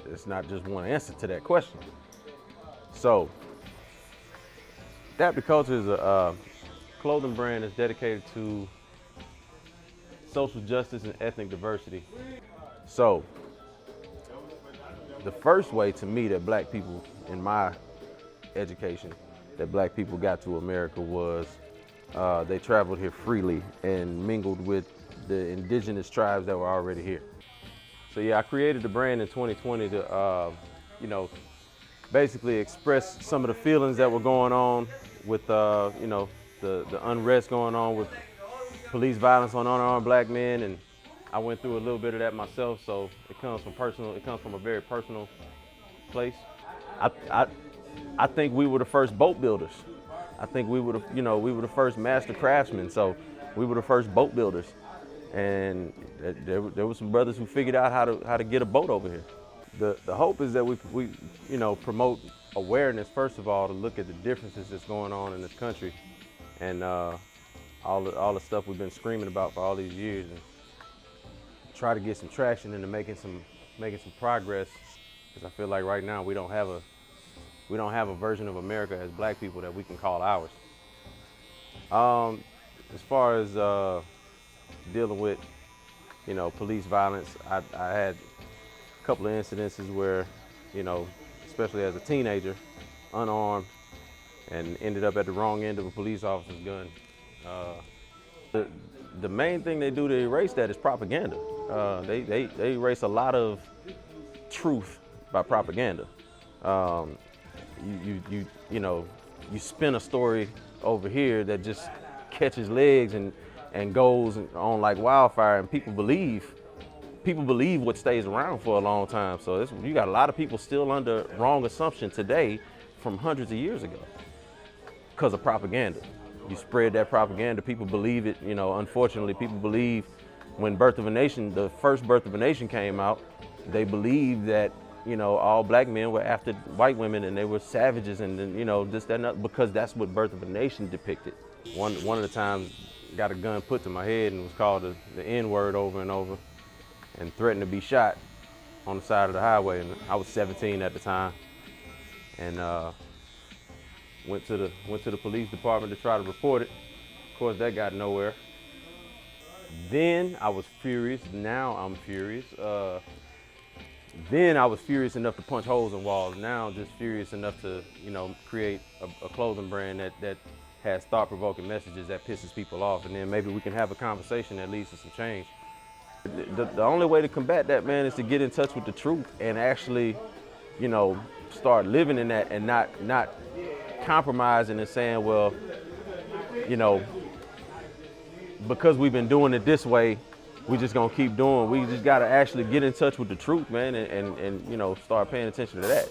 It's not just one answer to that question. So, Adapt to Culture is a clothing brand that's dedicated to social justice and ethnic diversity. So, the first way to me that black people, in my education, that black people got to America was they traveled here freely and mingled with the indigenous tribes that were already here. So yeah, I created the brand in 2020 to, basically express some of the feelings that were going on with, the unrest going on with police violence on unarmed black men, and I went through a little bit of that myself. So it comes from a very personal place. I think we were the first boat builders. I think we were the first master craftsmen. So we were the first boat builders, and there were some brothers who figured out how to get a boat over here. The hope is that we promote awareness, first of all, to look at the differences that's going on in this country, and all the stuff we've been screaming about for all these years, and try to get some traction into making some progress. Because I feel like right now we don't have a version of America as black people that we can call ours. As far as dealing with police violence, I had a couple of incidences where, especially as a teenager, unarmed, and ended up at the wrong end of a police officer's gun. The main thing they do to erase that is propaganda. They erase a lot of truth by propaganda. You spin a story over here that just catches legs and goes on like wildfire, and people believe what stays around for a long time. So you got a lot of people still under wrong assumption today from hundreds of years ago because of propaganda. You spread that propaganda, people believe it. Unfortunately, people believe when the first Birth of a Nation came out, they believed that all black men were after white women and they were savages, and this, that, and that, because that's what Birth of a Nation depicted. One of the times, got a gun put to my head and was called the N-word over and over, and threatened to be shot on the side of the highway. And I was 17 at the time, and went to the police department to try to report it. Of course, that got nowhere. Then I was furious. Now I'm furious. Then I was furious enough to punch holes in walls. Now I'm just furious enough to, create a clothing brand that has thought-provoking messages that pisses people off, and then maybe we can have a conversation that leads to some change. The only way to combat that, man, is to get in touch with the truth and actually, start living in that, and not compromising and saying, well, because we've been doing it this way, we just gonna keep doing. We just gotta actually get in touch with the truth, man, and start paying attention to that.